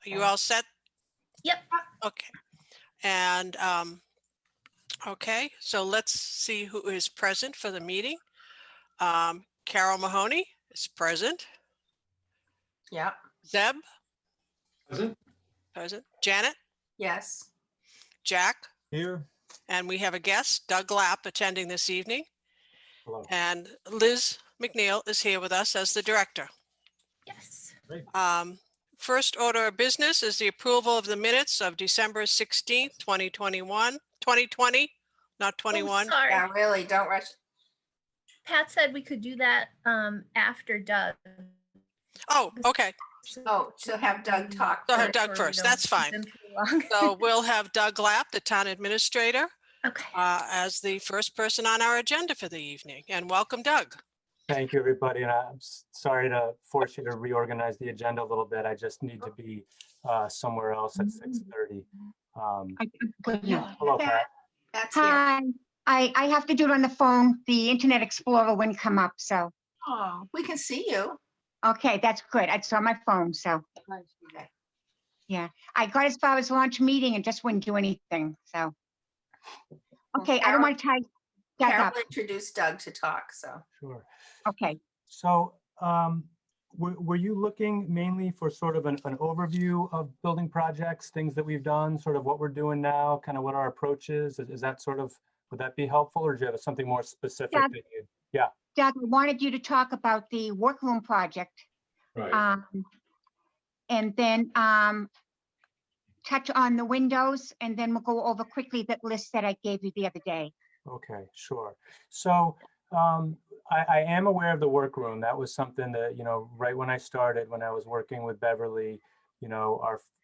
you all set? Yep. Okay. And okay, so let's see who is present for the meeting. Carol Mahoney is present. Yeah. Zeb? Present. Present. Janet? Yes. Jack? Here. And we have a guest, Doug Lapp, attending this evening. Hello. And Liz McNeil is here with us as the director. Yes. First order of business is the approval of the minutes of December 16th, 2020, not 21. Oh, sorry. Yeah, really, don't rush. Pat said we could do that after Doug. Oh, okay. Oh, she'll have Doug talk. So have first. Doug Or we first. don't That's fine. keep him too long. So we'll have Doug Lapp, the town administrator, Okay. as the first person on our agenda for the evening. And welcome, Doug. Thank you, everybody. And I'm sorry to force you to reorganize the agenda a little bit. I just need to be somewhere else at 6:30. Hello, Pat. That's here. Hi, I have to do it on the phone. The Internet Explorer wouldn't come up, so, Oh, we can see you. okay, that's good. It's on my phone, so, yeah. I got as far as launch meeting and just wouldn't do anything, so. Okay, I don't want to tie that Carol up. introduced Doug to talk, so. Sure. Okay, So were you looking mainly for sort of an overview of building projects, things that we've done, sort of what we're doing now, kind of what our approach is? Is that sort of, would that be helpful, or do you have something more specific? Yeah. That you, yeah. Doug, I wanted you to talk about the workroom project. Right. And then touch on the windows, and then we'll go over quickly that list that I gave you the other day. Okay, sure. So I am aware of the workroom. That was something that, right when I started, when I was working with Beverly,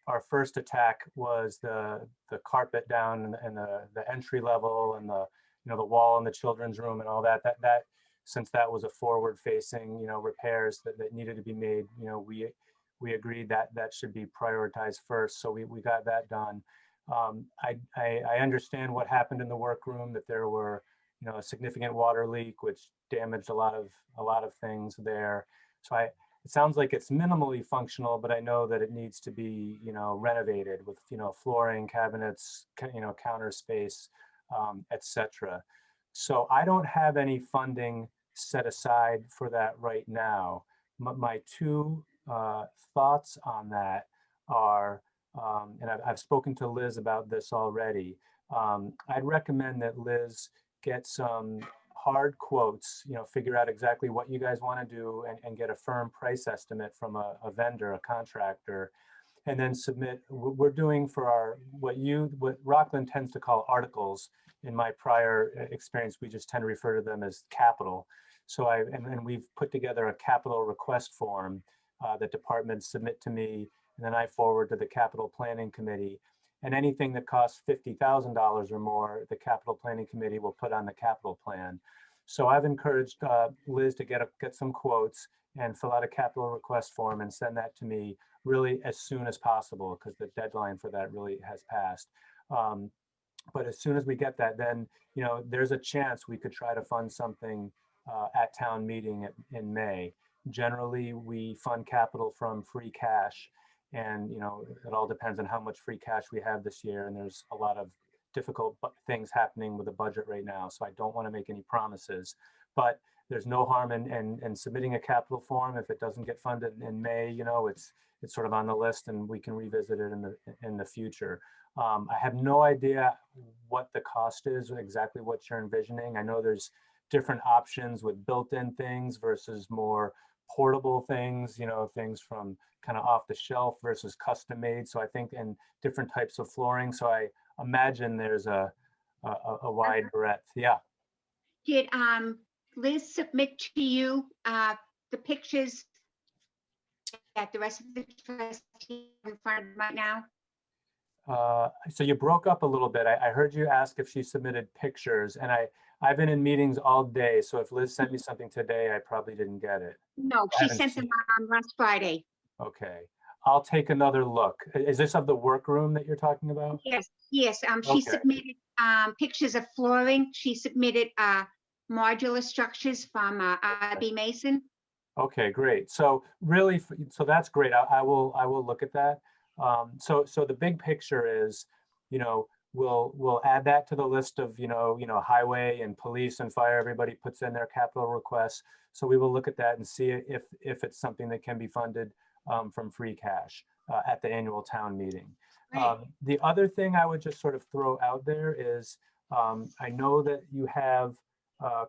our first attack was the carpet down and the entry level and the wall in the children's room and all that. That since that was a forward facing, repairs that needed to be made, we agreed that that should be prioritized first. So we got that done. I understand what happened in the workroom, that there were, a significant water leak, which damaged a lot of things there. So it sounds like it's minimally functional, but I know that it needs to be, renovated with, flooring, cabinets, counter space, etc. So I don't have any funding set aside for that right now. My two thoughts on that are, and I've spoken to Liz about this already. I'd recommend that Liz get some hard quotes, figure out exactly what you guys want to do and get a firm price estimate from a vendor, a contractor, and then submit. We're doing for what Rockland tends to call articles. In my prior experience, we just tend to refer to them as capital. So and we've put together a capital request form that departments submit to me, and then I forward to the capital planning committee. And anything that costs $50,000 or more, the capital planning committee will put on the capital plan. So I've encouraged Liz to get some quotes and fill out a capital request form and send that to me really as soon as possible, because the deadline for that really has passed. But as soon as we get that, then there's a chance we could try to fund something at town meeting in May. Generally, we fund capital from free cash. And, it all depends on how much free cash we have this year. And there's a lot of difficult things happening with the budget right now. So I don't want to make any promises, but there's no harm in submitting a capital form. If it doesn't get funded in May, it's sort of on the list and we can revisit it in the future. I have no idea what the cost is, exactly what you're envisioning. I know there's different options with built-in things versus more portable things, things from kind of off the shelf versus custom made. So I think in different types of flooring. So I imagine there's a wide breadth. Yeah. Did Liz submit to you the pictures that the rest of the trustees in front of them right now? So you broke up a little bit. I heard you ask if she submitted pictures, and I've been in meetings all day. So if Liz sent me something today, I probably didn't get it. No, she sent them last Friday. Okay, I'll take another look. Is this of the workroom that you're talking about? Yes, yes. She Okay. submitted pictures of flooring. She submitted modular structures from RB Mason. Okay, great. So really, so that's great. I will look at that. So the big picture is, you know, we'll add that to the list of, highway and police and fire, everybody puts in their capital requests. So we will look at that and see if it's something that can be funded from free cash at the annual town meeting. Right. The other thing I would just sort of throw out there is, I know that you have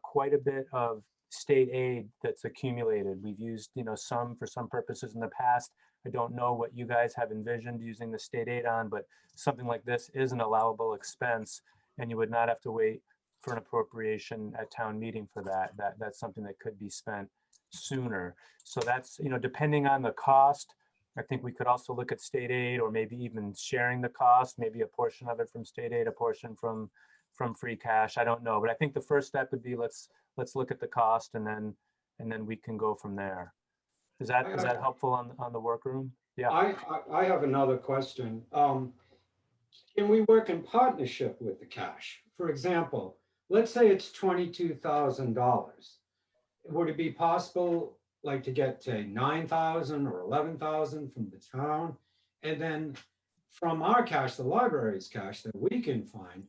quite a bit of state aid that's accumulated. We've used, some for some purposes in the past. I don't know what you guys have envisioned using the state aid on, but something like this is an allowable expense, and you would not have to wait for an appropriation at town meeting for that. That's something that could be spent sooner. So that's, depending on the cost, I think we could also look at state aid, or maybe even sharing the cost, maybe a portion of it from state aid, a portion from free cash. I don't know, but I think the first step would be let's look at the cost, and then we can go from there. Is that helpful on the workroom? Yeah. I have another question. Can we work in partnership with the cash? For example, let's say it's $22,000. Would it be possible, like, to get to 9,000 or 11,000 from the town? And then from our cash, the library's cash that we can find,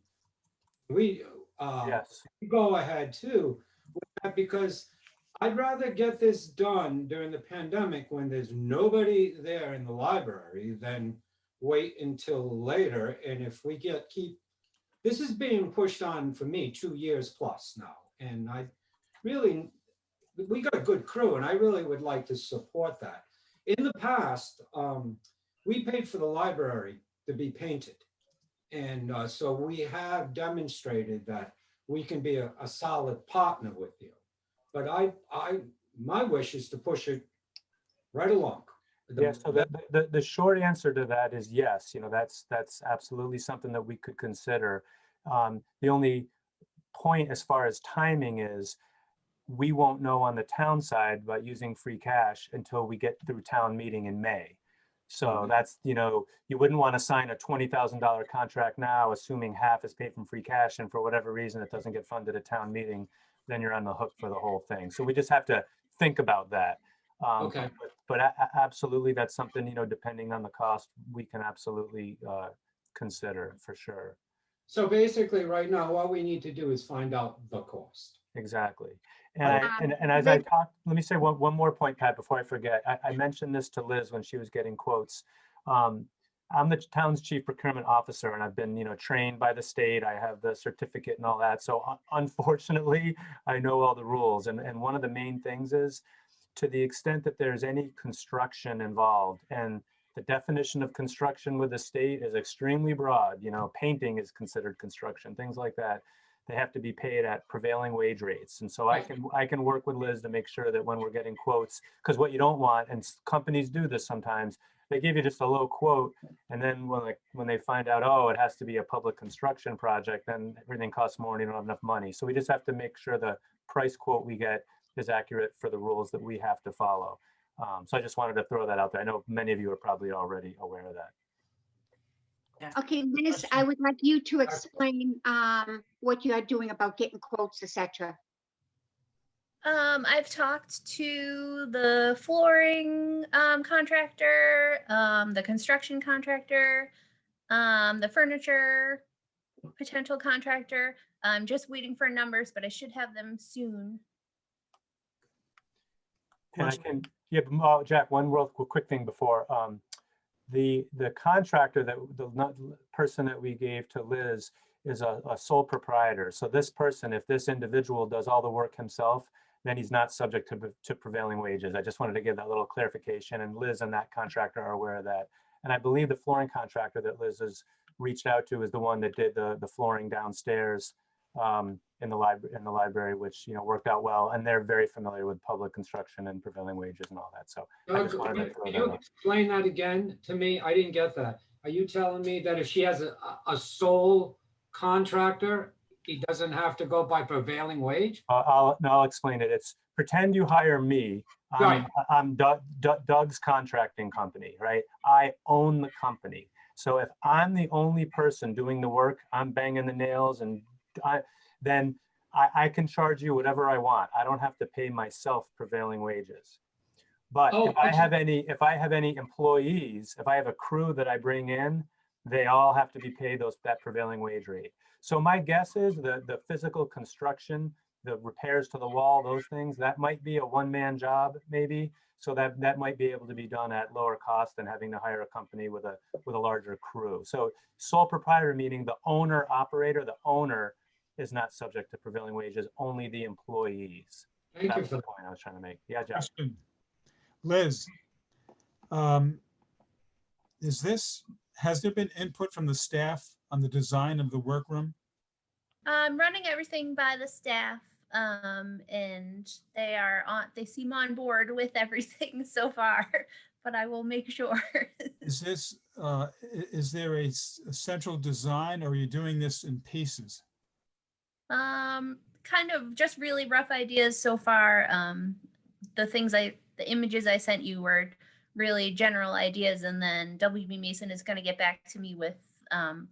we Yes. go ahead too with that, because I'd rather get this done during the pandemic when there's nobody there in the library than wait until later. And if we this is being pushed on for me 2 years plus now. And we got a good crew, and I really would like to support that. In the past, we paid for the library to be painted. And so we have demonstrated that we can be a solid partner with you. But my wish is to push it right along. Yeah, so the short answer to that is yes. That's absolutely something that we could consider. The only point as far as timing is, we won't know on the town side about using free cash until we get through town meeting in May. So that's, you wouldn't want to sign a $20,000 contract now, assuming half is paid from free cash, and for whatever reason it doesn't get funded at town meeting, then you're on the hook for the whole thing. So we just have to think about that. Okay. But absolutely, that's something, depending on the cost, we can absolutely consider for sure. So basically right now, all we need to do is find out the cost. Exactly. And as I talked, let me say one more point, Pat, before I forget. I mentioned this to Liz when she was getting quotes. I'm the town's chief procurement officer, and I've been, trained by the state. I have the certificate and all that. So unfortunately, I know all the rules. And one of the main things is, to the extent that there's any construction involved, and the definition of construction with the state is extremely broad. Painting is considered construction, things like that. They have to be paid at prevailing wage rates. And so I can work with Liz to make sure that when we're getting quotes, because what you don't want, and companies do this sometimes, they give you just a low quote, and then when they find out, oh, it has to be a public construction project, then everything costs more and you don't have enough money. So we just have to make sure the price quote we get is accurate for the rules that we have to follow. So I just wanted to throw that out there. I know many of you are probably already aware of that. Okay, Liz, I would like you to explain what you are doing about getting quotes, etc. I've talked to the flooring contractor, the construction contractor, the furniture potential contractor. I'm just waiting for numbers, but I should have them soon. And I can, Jack, one real quick thing before. The contractor, the person that we gave to Liz, is a sole proprietor. So this person, if this individual does all the work himself, then he's not subject to prevailing wages. I just wanted to give that little clarification, and Liz and that contractor are aware of that. And I believe the flooring contractor that Liz has reached out to is the one that did the flooring downstairs in the library, which worked out well, and they're very familiar with public construction and prevailing wages and all that. So I just wanted to throw Can that you out. explain that again to me? I didn't get that. Are you telling me that if she has a sole contractor, he doesn't have to go by prevailing wage? I'll explain it. It's pretend you hire me. Right. I'm Doug's contracting company, right? I own the company. So if I'm the only person doing the work, I'm banging the nails, and then I can charge you whatever I want. I don't have to pay myself prevailing wages. But Oh, if I okay. if I have any employees, if I have a crew that I bring in, they all have to be paid that prevailing wage rate. So my guess is the physical construction, the repairs to the wall, those things, that might be a one-man job maybe. So that might be able to be done at lower cost than having to hire a company with a larger crew. So sole proprietor meaning the owner operator, the owner is not subject to prevailing wages, only the employees. Thank That you was for the that. point I was trying to make. Yeah, Jeff. Question. Liz, um, has there been input from the staff on the design of the workroom? I'm running everything by the staff, and they seem on board with everything so far, but I will make sure. Is there a central design, or are you doing this in pieces? Kind of just really rough ideas so far. The images I sent you were really general ideas, and then WB Mason is going to get back to me with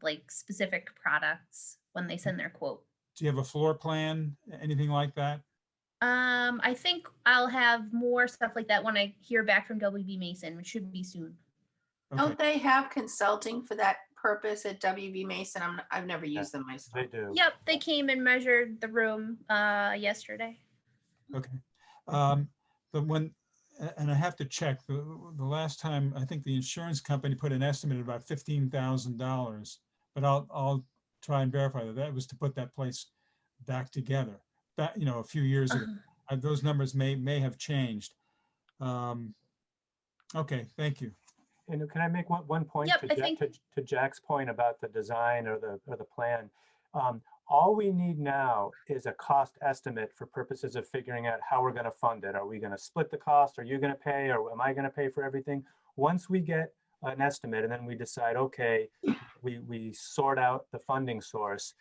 like specific products when they send their quote. Do you have a floor plan, anything like that? I think I'll have more stuff like that when I hear back from WB Mason, which should be soon. Okay. Don't they have consulting for that purpose at WB Mason? I've never used them myself. They do. Yep, they came and measured the room yesterday. Okay. And I have to check, the last time, I think the insurance company put an estimate of about $15,000, but I'll try and verify that was to put that place back together. That, a few years ago. Those numbers may have changed. Okay, thank you. And can I make one point Yep, I think- to Jack's point about the design or the plan? All we need now is a cost estimate for purposes of figuring out how we're going to fund it. Are we going to split the cost? Are you going to pay? Or am I going to pay for everything? Once we get an estimate and then we decide, okay, we sort out the funding source,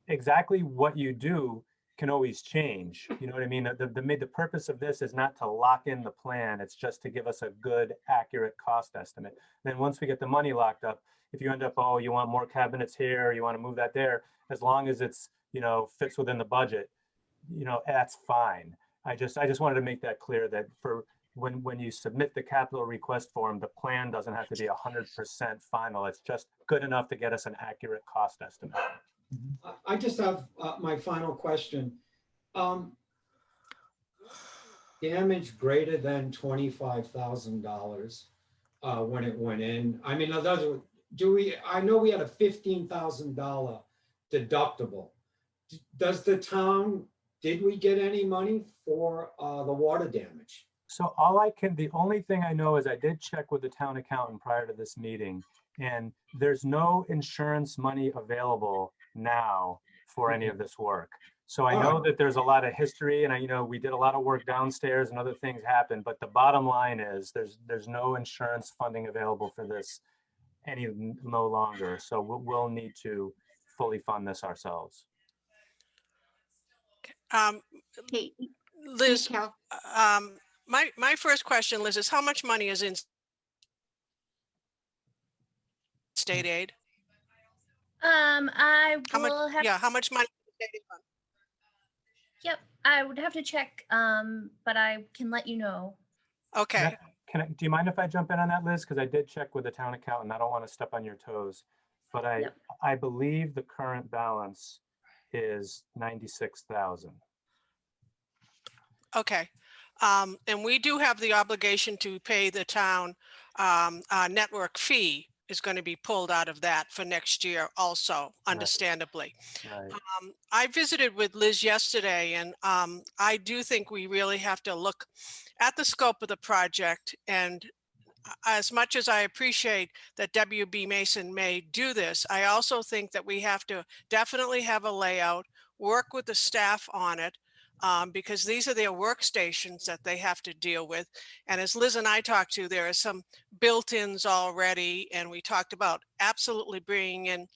exactly what you do can always change. You know what I mean? The purpose of this is not to lock in the plan. It's just to give us a good, accurate cost estimate. Then once we get the money locked up, if you end up, oh, you want more cabinets here, or you want to move that there, as long as it's, fits within the budget, that's fine. I just wanted to make that clear that for when you submit the capital request form, the plan doesn't have to be 100% final. It's just good enough to get us an accurate cost estimate. I just have my final question. Damage greater than $25,000 when it went in. I mean, I know we had a $15,000 deductible. Did we get any money for the water damage? So the only thing I know is I did check with the town accountant prior to this meeting, and there's no insurance money available now for any of this work. So I know that there's a lot of history, and we did a lot of work downstairs and other things happened, but the bottom line is there's no insurance funding available for this no longer. So we'll need to fully fund this ourselves. Hey, Liz, Cal. my first question, Liz, is how much money is in state aid? I How much? will have. Yeah, how much money? is in state aid fund? Yep, I would have to check, but I can let you know. Okay. Do you mind if I jump in on that, Liz? Because I did check with the town accountant. I don't want to step on your toes, but Yep. I believe the current balance is 96,000. Okay. And we do have the obligation to pay the town network fee is going to be pulled out of that for next year also, understandably. Right. I visited with Liz yesterday, and I do think we really have to look at the scope of the project. And as much as I appreciate that WB Mason may do this, I also think that we have to definitely have a layout, work with the staff on it, because these are their workstations that they have to deal with. And as Liz and I talked to, there are some built-ins already, and we talked about absolutely bringing in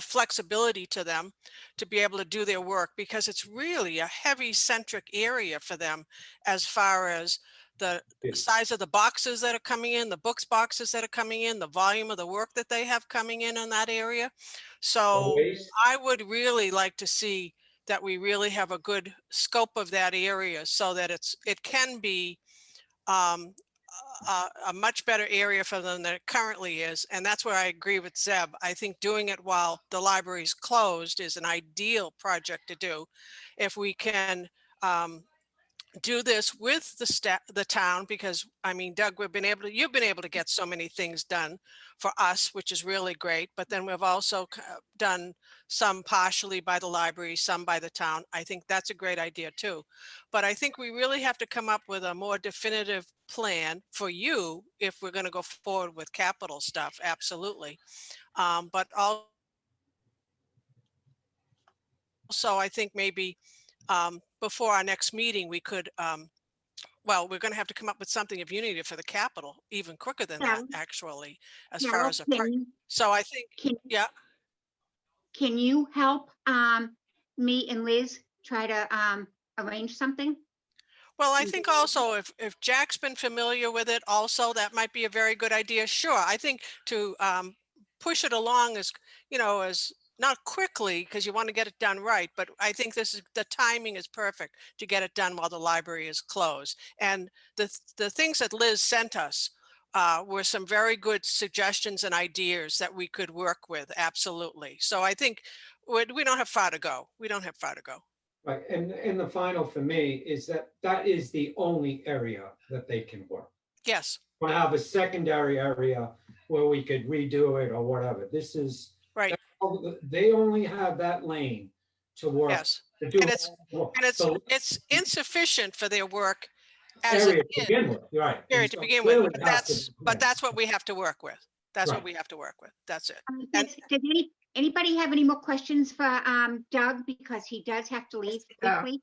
flexibility to them to be able to do their work, because it's really a heavy centric area for them as far as the size of the boxes that are coming in, the books boxes that are coming in, the volume of the work that they have coming in that area. So I would really like to see that we really have a good scope of that area so that it can be um, a much better area for them than it currently is. And that's where I agree with Zeb. I think doing it while the library's closed is an ideal project to do. If we can do this with the town, because I mean, Doug, you've been able to get so many things done for us, which is really great. But then we've also done some partially by the library, some by the town. I think that's a great idea too. But I think we really have to come up with a more definitive plan for you if we're going to go forward with capital stuff. Absolutely. But also I think maybe before our next meeting, we could well, we're going to have to come up with something if you need it for the capital, even quicker than that, Carol, actually, as far Carol, as a part. So I think, can, yeah, can you help me and Liz try to arrange something? well, I think also if Jack's been familiar with it also, that might be a very good idea. Sure. I think to push it along as, as not quickly, because you want to get it done right, but I think the timing is perfect to get it done while the library is closed. And the things that Liz sent us were some very good suggestions and ideas that we could work with. Absolutely. So I think we don't have far to go. We don't have far to go. Right, and the final for me is that is the only area that they can work. Yes. Want to have a secondary area where we could redo it or whatever. This is, Right. they only have that lane to work. Yes. To do And it's insufficient for their work as area it to is. begin with, right? Area And to so begin with. clearly But it has to be that's what we have to work with. That's what Right. we have to work with. That's it. Does anybody have any more questions for Doug, because he does have to leave Yeah. quickly?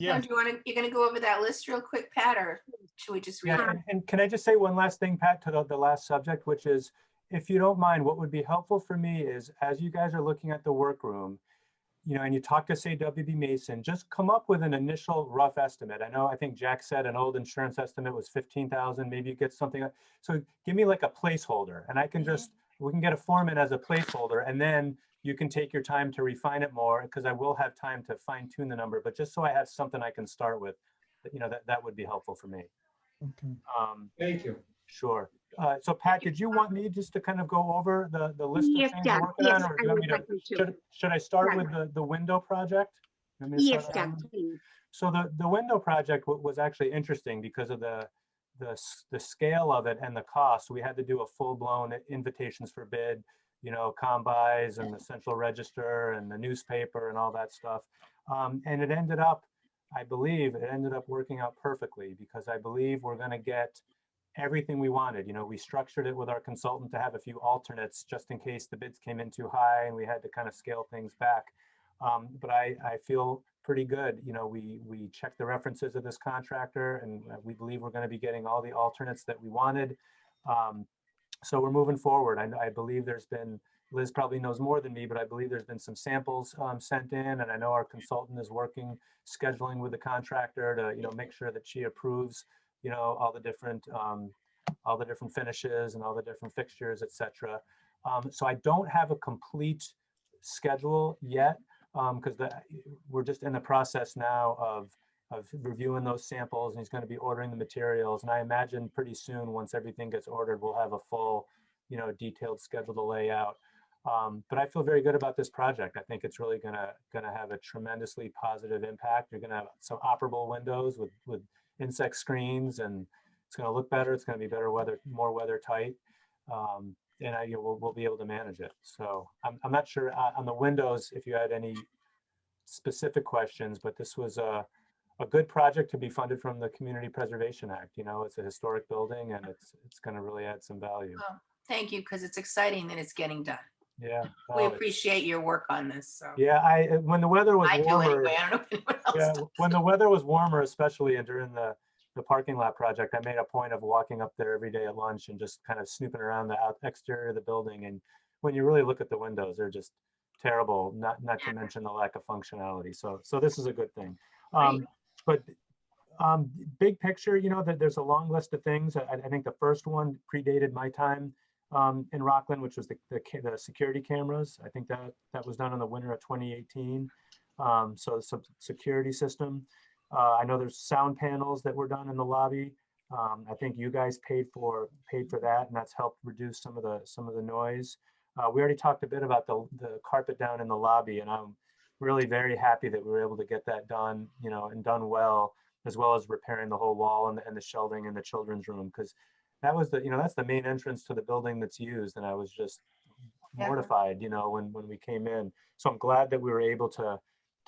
Yeah. Do you want to, you're going to go over that list real quick, Pat, or should we just read Yeah, it? and can I just say one last thing, Pat, to the last subject, which is, if you don't mind, what would be helpful for me is, as you guys are looking at the workroom, and you talk to, say, WB Mason, just come up with an initial rough estimate. I think Jack said an old insurance estimate was 15,000, maybe you get something. So give me like a placeholder, and I can we can get a form in as a placeholder, and then you can take your time to refine it more, because I will have time to fine tune the number, but just so I have something I can start with, that would be helpful for me. Okay. Thank you. Sure. So Pat, did you want me just to kind of go over the list of Yes, things Doug. you're working Yes, on, or do I you want would me like you to. should I start Doug. with the window project? You want me to Yes, start on that Doug, one? please. So the window project was actually interesting because of the scale of it and the cost. We had to do a full-blown invitations for bid, combis and the central register and the newspaper and all that stuff. And it ended up, I believe, working out perfectly, because I believe we're going to get everything we wanted. We structured it with our consultant to have a few alternates just in case the bids came in too high and we had to kind of scale things back. But I feel pretty good. We checked the references of this contractor, and we believe we're going to be getting all the alternates that we wanted. So we're moving forward. I believe there's been, Liz probably knows more than me, but I believe there's been some samples sent in, and I know our consultant is working, scheduling with the contractor to, make sure that she approves, all the different finishes and all the different fixtures, etc. So I don't have a complete schedule yet, because we're just in the process now of reviewing those samples, and he's going to be ordering the materials. And I imagine pretty soon, once everything gets ordered, we'll have a full, detailed schedule to lay out. But I feel very good about this project. I think it's really gonna have a tremendously positive impact. You're gonna have some operable windows with insect screens, and it's gonna look better. It's gonna be better more weather tight. And we'll be able to manage it. So I'm not sure on the windows if you had any specific questions, but this was a good project to be funded from the Community Preservation Act. It's a historic building, and it's going to really add some value. Well, thank you, because it's exciting that it's getting done. Yeah. We appreciate your work on this. So. Yeah, when the weather was I do warmer, anyway. I don't know if anyone else yeah, does. when the weather was warmer, especially and during the parking lot project, I made a point of walking up there every day at lunch and just kind of snooping around the exterior of the building. And when you really look at the windows, they're just terrible, not to mention the lack of functionality. So this is a good thing. But big picture, that there's a long list of things. I think the first one predated my time in Rockland, which was the security cameras. I think that was done in the winter of 2018. So some security system. I know there's sound panels that were done in the lobby. I think you guys paid for that, and that's helped reduce some of the noise. We already talked a bit about the carpet down in the lobby, and I'm really very happy that we were able to get that done, and done well, as well as repairing the whole wall and the shelving in the children's room, because that was that's the main entrance to the building that's used, and I was just Yeah. mortified, when we came in. So I'm glad that we were able to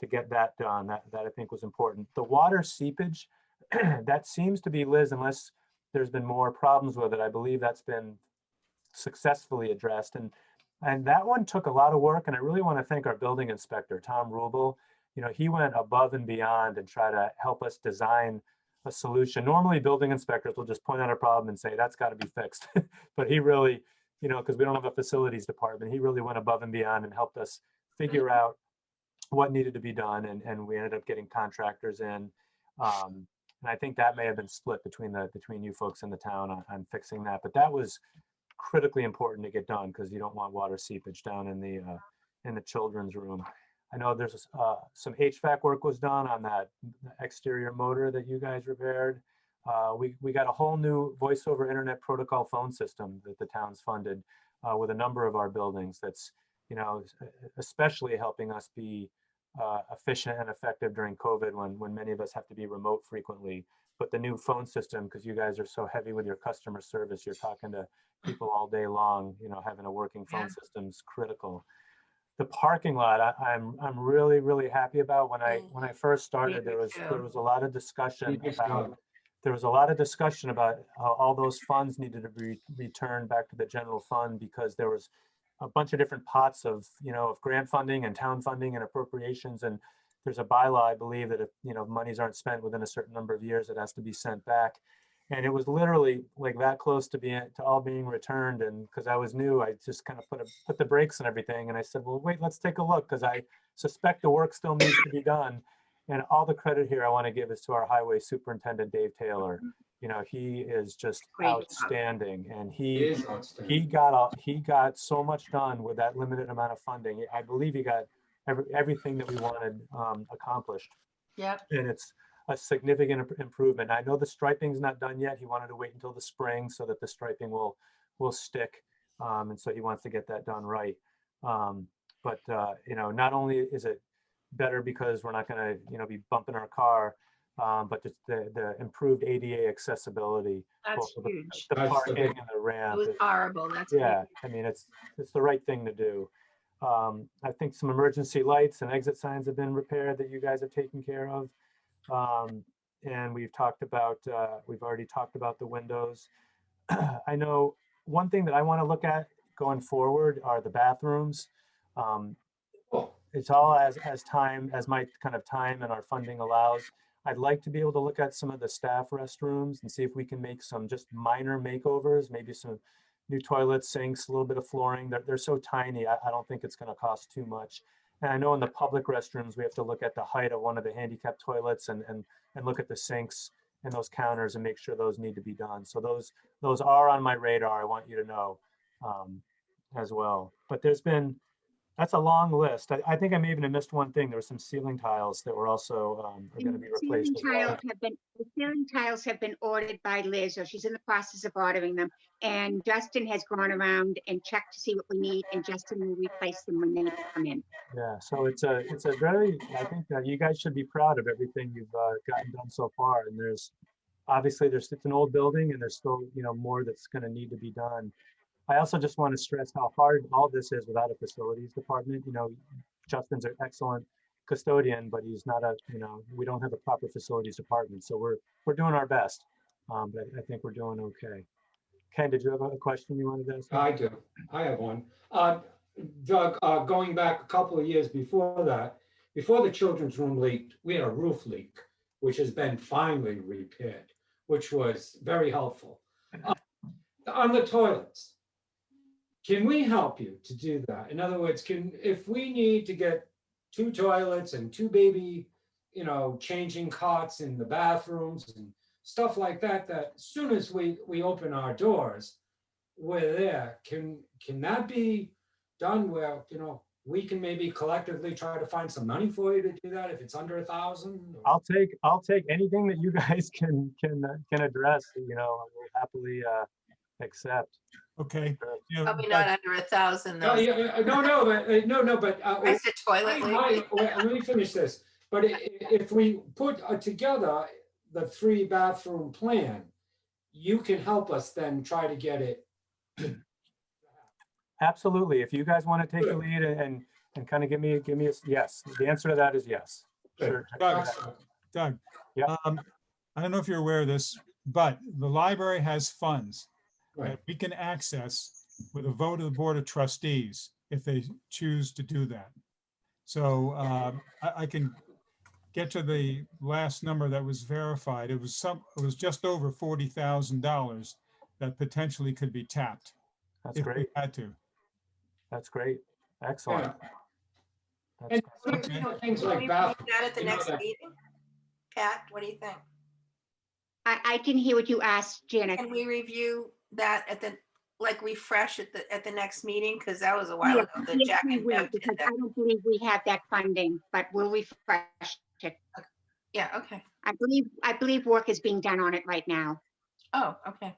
get that done. That I think was important. The water seepage, that seems to be, Liz, unless there's been more problems with it, I believe that's been successfully addressed. And that one took a lot of work. And I really want to thank our building inspector, Tom Rubel. He went above and beyond and try to help us design a solution. Normally, building inspectors will just point out a problem and say, that's got to be fixed. But he really, because we don't have a facilities department, he really went above and beyond and helped us figure out what needed to be done. And we ended up getting contractors in. And I think that may have been split between you folks in the town on fixing that. But that was critically important to get done, because you don't want water seepage down in the children's room. I know there's some HVAC work was done on that exterior motor that you guys repaired. We got a whole new voice over internet protocol phone system that the town's funded with a number of our buildings. That's especially helping us be efficient and effective during COVID, when many of us have to be remote frequently. But the new phone system, because you guys are so heavy with your customer service, you're talking to people all day long, having a working phone system is critical. The parking lot, I'm really, really happy about. When I first started, there was a lot of discussion about how all those funds needed to be returned back to the general fund, because there was a bunch of different pots of grant funding and town funding and appropriations. And there's a bylaw, I believe, that if monies aren't spent within a certain number of years, it has to be sent back. And it was literally like that close to all being returned. And because I was new, I just kind of put the brakes on everything. And I said, well, wait, let's take a look, because I suspect the work still needs to be done. And all the credit here I want to give is to our highway superintendent, Dave Taylor. He is just outstanding, and he got so much done with that limited amount of funding. I believe he got everything that we wanted accomplished. Yep. And it's a significant improvement. I know the striping's not done yet. He wanted to wait until the spring so that the striping will stick, and so he wants to get that done right. But not only is it better because we're not going to be bumping our car, but just the improved ADA accessibility. That's both huge. the parking and the ramp. It was horrible. That's Yeah, I mean, it's the right thing to do. I think some emergency lights and exit signs have been repaired that you guys have taken care of. And we've already talked about the windows. I know one thing that I want to look at going forward are the bathrooms. It's all as my kind of time and our funding allows. I'd like to be able to look at some of the staff restrooms and see if we can make some just minor makeovers, maybe some new toilets, sinks, a little bit of flooring. They're so tiny, I don't think it's going to cost too much. And I know in the public restrooms, we have to look at the height of one of the handicap toilets and look at the sinks and those counters and make sure those need to be done. So those are on my radar. I want you to know as well. But that's a long list. I think I may even have missed one thing. There were some ceiling tiles that were also are going to be replaced as well. The ceiling tiles have been ordered by Liz, or she's in the process of ordering them. And Justin has gone around and checked to see what we need, and Justin will replace them when they come in. Yeah, so it's a very, I think that you guys should be proud of everything you've gotten done so far. And it's an old building, and there's still more that's going to need to be done. I also just want to stress how hard all this is without a facilities department. Justin's an excellent custodian, but he's not we don't have a proper facilities department. So we're doing our best, but I think we're doing okay. Ken, did you have a question you wanted to ask? I do. I have one. Doug, going back a couple of years before that, before the children's room leaked, we had a roof leak, which has been finally repaired, which was very helpful. On the toilets, can we help you to do that? In other words, if we need to get 2 toilets and 2 baby, changing cots in the bathrooms and stuff like that, that as soon as we open our doors, we're there. Can that be done where, we can maybe collectively try to find some money for you to do that if it's under 1,000? I'll take anything that you guys can address, you know, we'll happily accept. Okay. You know, Probably but- not under 1,000 No, though. no, but. I said toilet lady. Let me finish this. But if we put together the 3-bathroom plan, you can help us then try to get it. Absolutely. If you guys want to take the Good. lead and kind of give me a, yes, the answer to that is yes. Good. Sure. Doug, Doug. Yeah. I don't know if you're aware of this, but the library has funds Right. that we can access with a vote of the Board of Trustees if they choose to do that. So I can get to the last number that was verified. It was just over $40,000 that potentially could be tapped That's if we great. had to. That's great. Excellent. Yeah. That's And great. things Can like we bath. review that at the you know, next that- meeting? Pat, what do you think? I didn't hear what you asked, Janet. Can we review that at the, like refresh at the next meeting? Because that was a while Yeah, ago that yes, Jack we and will, Bev did because that. I don't believe we have that funding, but we'll refresh it. Yeah, okay. I believe work is being done on it right now. Oh, okay.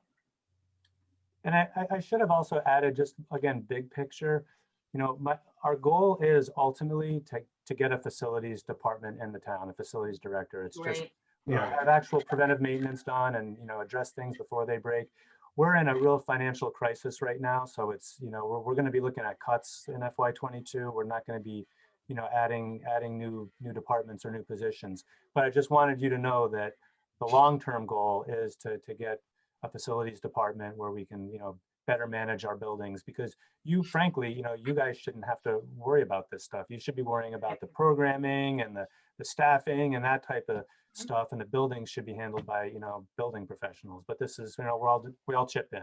And I should have also added, just again, big picture, you know, our goal is ultimately to get a facilities department in the town, a facilities director. It's just, Great. you know, Right. have actual preventive maintenance done and, you know, address things before they break. We're in a real financial crisis right now. So it's, you know, we're going to be looking at cuts in FY22. We're not going to be, you know, adding new departments or new positions. But I just wanted you to know that the long-term goal is to get a facilities department where we can, you know, better manage our buildings, because you, frankly, you know, you guys shouldn't have to worry about this stuff. You should be worrying about the programming and the staffing and that type of stuff, and the buildings should be handled by, you know, building professionals. But this is, you know, we all chip in.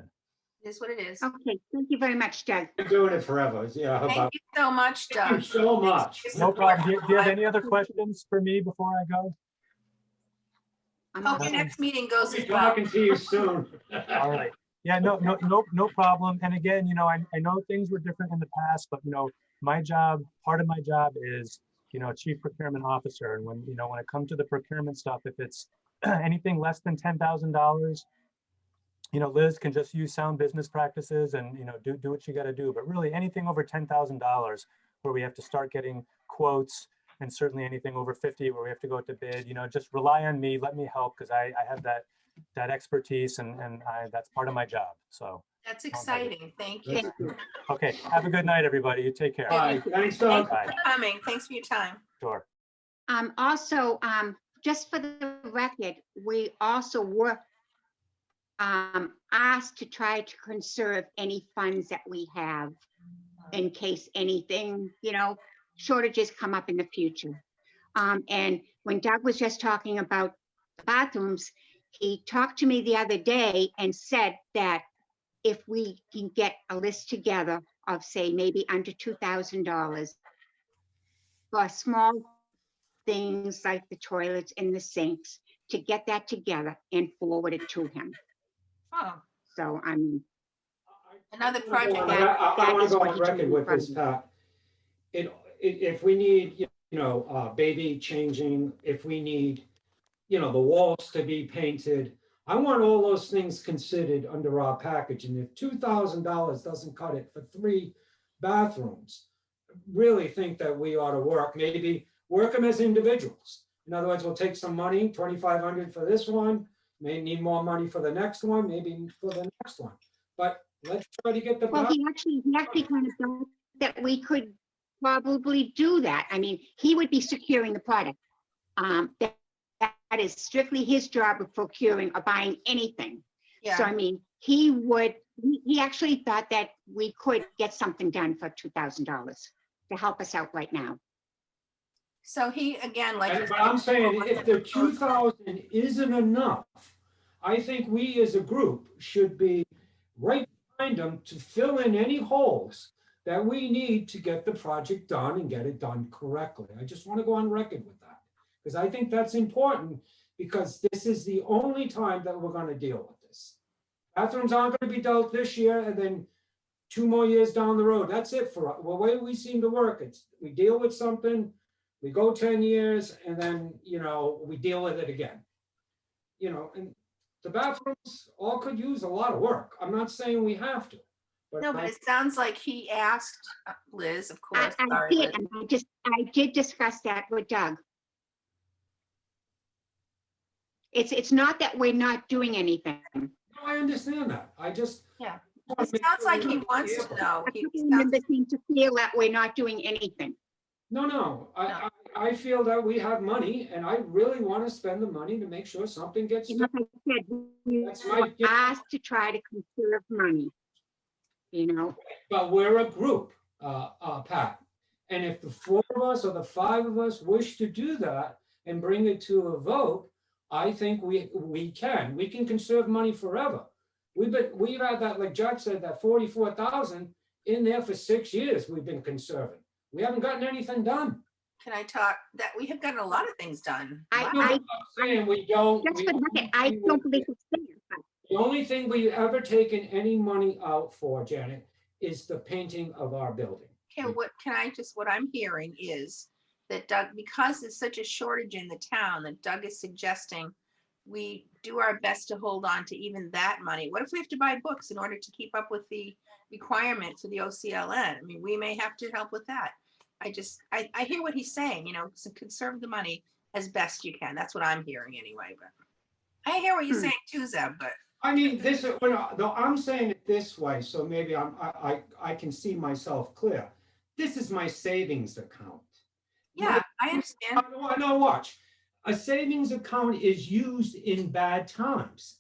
It is what it is. Okay, thank you very much, Doug. Been doing it forever. Yeah. How Thank about? you so much, Thank you Doug. so much. No problem. Do you have any other questions for me before I go? I'm Hope all your set. next meeting goes I'll be as well. talking to you soon. All right. Yeah, no problem. And again, you know, I know things were different in the past, but, you know, part of my job is, you know, chief procurement officer. And when, you know, when it comes to the procurement stuff, if it's anything less than $10,000, you know, Liz can just use sound business practices and, you know, do what you got to do. But really anything over $10,000 where we have to start getting quotes, and certainly anything over 50 where we have to go out to bid, you know, just rely on me, let me help, because I have that expertise and that's part of my job. So, That's exciting. Thank you. Thank you. okay. Have a good night, everybody. You take care. Bye. Thanks, Thank Doug. you Bye. for coming. Thanks for your time. Sure. Also, just for the record, we also were asked to try to conserve any funds that we have in case anything, you know, shortages come up in the future. And when Doug was just talking about the bathrooms, he talked to me the other day and said that if we can get a list together of, say, maybe under $2,000 for small things like the toilets and the sinks, to get that together and forward it to him. Oh, So I mean, another project. That I want is to go what on he record told me with this, from- Pat. If we need, you know, baby changing, if we need, you know, the walls to be painted, I want all those things considered under our package. And if $2,000 doesn't cut it for 3 bathrooms, really think that we ought to maybe work them as individuals. In other words, we'll take some money, 2,500 for this one, may need more money for the next one, maybe for the next one. But let's try to get the. well, he actually kind of thought that we could probably do that. I mean, he would be securing the product. That is strictly his job of procuring or buying anything. So I Yeah. mean, he actually thought that we could get something done for $2,000 to help us out right now. So he, again, like. But I'm saying if the 2,000 isn't enough, I think we as a group should be right behind them to fill in any holes that we need to get the project done and get it done correctly. I just want to go on record with that, because I think that's important, because this is the only time that we're going to deal with this. Bathrooms aren't going to be dealt this year, and then 2 more years down the road. That's it for us. The way we seem to work, it's, we deal with something, we go 10 years, and then, you know, we deal with it again. You know, and the bathrooms all could use a lot of work. I'm not saying we have to. No, but it sounds like he asked Liz, of I, course. I Sorry, did, Liz. I did discuss that with Doug. It's not that we're not doing anything. No, I understand that. I just. Yeah. wanna It make sounds sure like we're he wants careful. to know. A He couple sounds- members seem to feel that we're not doing anything. No, I feel that we have money and I really want to spend the money to make sure something gets And done. like I said, we That's were my- asked to try to conserve money. You know, But we're a group, Pat. And if the 4 of us or the 5 of us wish to do that and bring it to a vote, I think we can conserve money forever. We've had that, like Judge said, that 44,000 in there for 6 years we've been conserving. We haven't gotten anything done. Can I talk that we have gotten a lot of things done? I- No, I'm saying we don't. just we- for the record, I don't believe it's fair. But The only thing we've ever taken any money out for, Janet, is the painting of our building. Okay, what I'm hearing is that Doug, because there's such a shortage in the town, that Doug is suggesting we do our best to hold on to even that money. What if we have to buy books in order to keep up with the requirement for the OCLN? I mean, we may have to help with that. I hear what he's saying, you know, so conserve the money as best you can. That's what I'm hearing anyway, but I hear what you're saying too, Zeb, but I mean, this, no, I'm saying it this way, so maybe I can see myself clear. This is my savings account. yeah, I understand. No, watch. A savings account is used in bad times.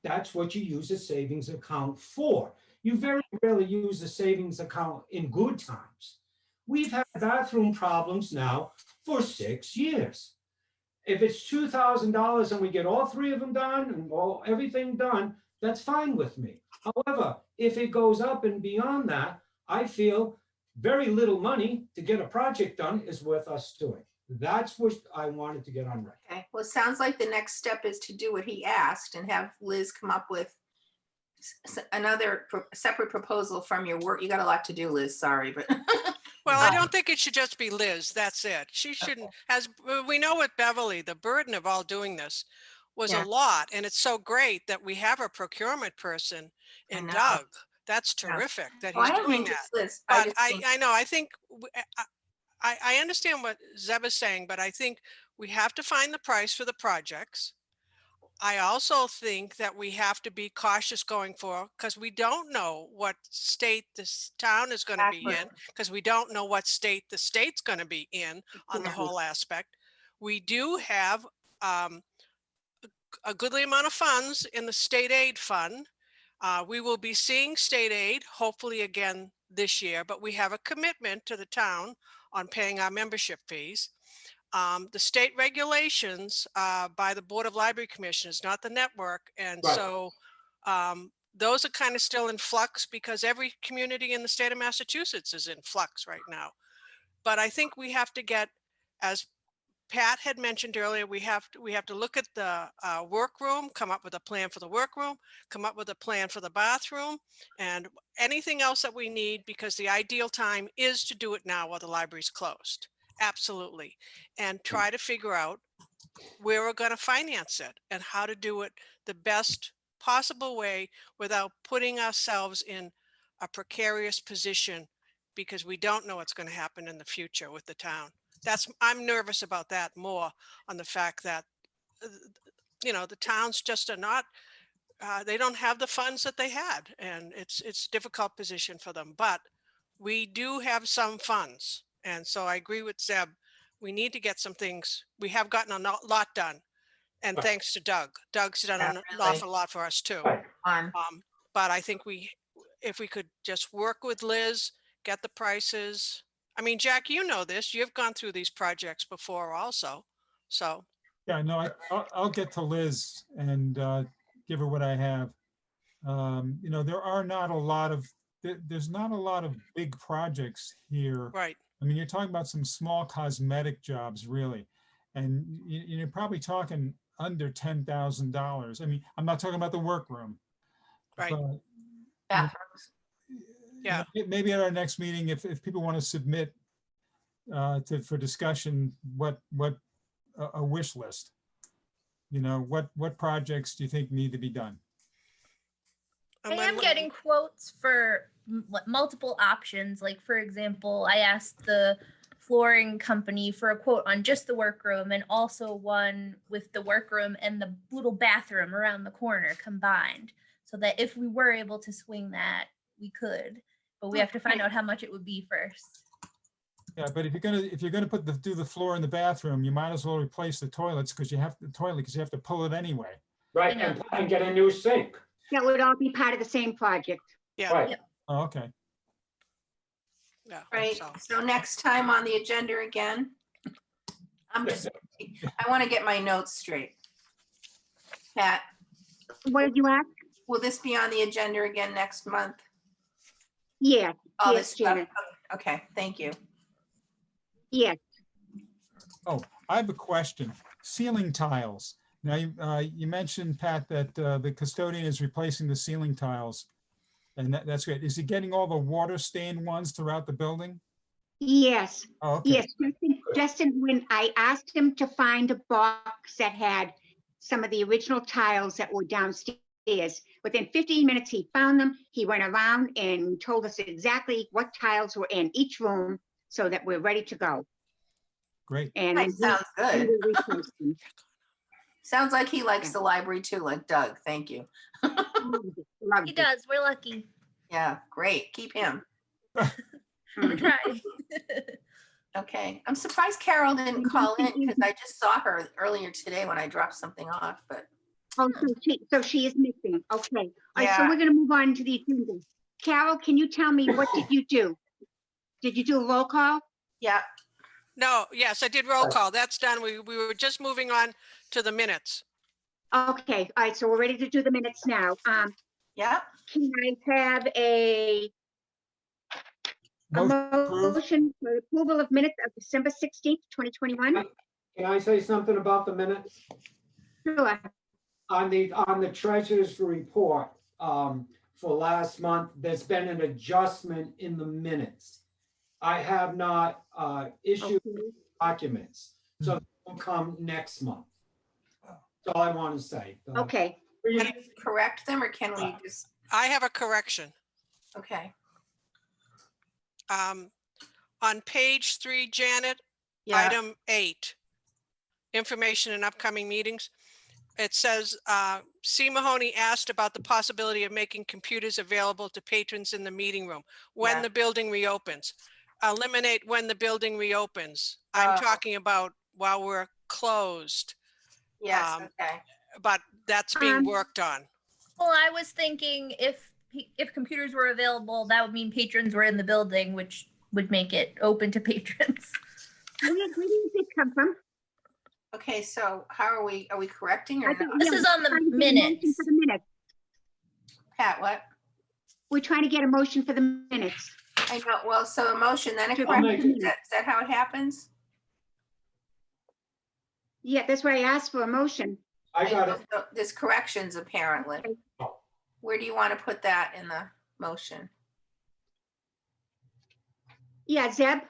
That's what you use a savings account for. You very rarely use a savings account in good times. We've had bathroom problems now for 6 years. If it's $2,000 and we get all 3 of them done and everything done, that's fine with me. However, if it goes up and beyond that, I feel very little money to get a project done is worth us doing. That's what I wanted to get on record. Okay, well, it sounds like the next step is to do what he asked and have Liz come up with another separate proposal from your work. You got a lot to do, Liz, sorry, but. Well, I don't think it should just be Liz. That's it. She shouldn't, as we know with Beverly, the burden of all doing this was Yeah. a lot. And it's so great that we have a procurement person in know. Doug. That's Yeah. terrific that Well, he's I don't doing mean that. just Liz. But just I think- know, I think, I understand what Zeb is saying, but I think we have to find the price for the projects. I also think that we have to be cautious going forward because we don't know what state this town is going to be in, Exactly. because we don't know what state the state's going to be in on the Exactly. whole aspect. We do have a goodly amount of funds in the state aid fund. We will be seeing state aid hopefully again this year, but we have a commitment to the town on paying our membership fees. The state regulations by the Board of Library Commissioners, not the network. And Right. so those are kind of still in flux because every community in the state of Massachusetts is in flux right now. But I think we have to get, as Pat had mentioned earlier, we have to look at the workroom, come up with a plan for the workroom, come up with a plan for the bathroom, and anything else that we need, because the ideal time is to do it now while the library's closed. Absolutely. And try to figure out where we're going to finance it and how to do it the best possible way without putting ourselves in a precarious position because we don't know what's going to happen in the future with the town. I'm nervous about that more on the fact that, the towns just are not, they don't have the funds that they had, and it's a difficult position for them, but we do have some funds. And so I agree with Zeb. We need to get some things. We have gotten a lot done. And Right. thanks to Doug. Doug's done Yeah, an really. awful lot for us too. Right. But I think if we could just work with Liz, get the prices. I mean, Jack, you know this. You've gone through these projects before also. So, Yeah, no, I'll get to Liz and give her what I have. There are not a lot of, there's not a lot of big projects here. right. I mean, you're talking about some small cosmetic jobs, really. And you're probably talking under $10,000. I mean, I'm not talking about the workroom. Right. But, Bathrooms. Yeah. Maybe at our next meeting, if people want to submit for discussion, what a wish list. You know, what projects do you think need to be done? I And am when- getting quotes for multiple options. Like, for example, I asked the flooring company for a quote on just the workroom and also one with the workroom and the little bathroom around the corner combined, so that if we were able to swing that, we could. But we have to find out how much it would be first. Yeah, but if you're gonna do the floor in the bathroom, you might as well replace the toilets because you have to pull it anyway. Right, I know. and get a new sink. That would all be part of the same project. Yeah, Right. Yep. Oh, okay. yeah. Right, so. so next time on the agenda again, I want to get my notes straight. Pat, What did you ask? will this be on the agenda again next month? Yeah, All Yes, this stuff? Janet. Okay, thank you. yes. I have a question. Ceiling tiles. Now, you mentioned, Pat, that the custodian is replacing the ceiling tiles. And that's great. Is he getting all the water stained ones throughout the building? Yes, Oh, okay. yes. Justin, when I asked him to find a box that had some of the original tiles that were downstairs, within 15 minutes, he found them. He went around and told us exactly what tiles were in each room so that we're ready to go. Great. And That sounds we good. will replace them. Sounds like he likes the library too, like Doug. Thank you. Loved He it. does. We're lucky. Yeah, great. Keep him. We're Mhm. trying. Okay. I'm surprised Carol didn't call in because I just saw her earlier today when I dropped something off, but Oh, so she is missing. Okay. All right, so Yeah. we're gonna move on to the agenda. Carol, can you tell me, what did you do? Did you do a roll call? yeah. No, yes, I did roll call. That's done. We were just moving on to the minutes. Okay, all right, so we're ready to do the minutes now. Yeah. Can I have a Motion approved. motion for approval of minutes of December 16th, 2021? Can I say something about the minutes? Sure. On the treasurer's report, for last month, there's been an adjustment in the minutes. I have not, issued Okay. documents, so they'll come next month. That's all I want to say. Okay, Can we correct them or can we just, I have a correction. okay. On page 3, Janet, Yeah, item 8, information and upcoming meetings. It says, C. Mahoney asked about the possibility of making computers available to patrons in the meeting room when Yeah. the building reopens. Eliminate when the building reopens. I'm Oh. talking about while we're closed, yes, Um, okay. but that's being Um, worked on. Well, I was thinking if computers were available, that would mean patrons were in the building, which would make it open to patrons. where did this come from? Okay, so how are we correcting or I not? think- This yeah, is we're on the trying to get a motion minutes. for the minutes. Pat, what? We're trying to get a motion for the minutes. I know, well, so a motion, then a I'll correction, make is that how it happens? Yeah, that's why I asked for a motion. I got it. So there's corrections apparently. Where do you want to put that in the motion? Yeah, Zeb?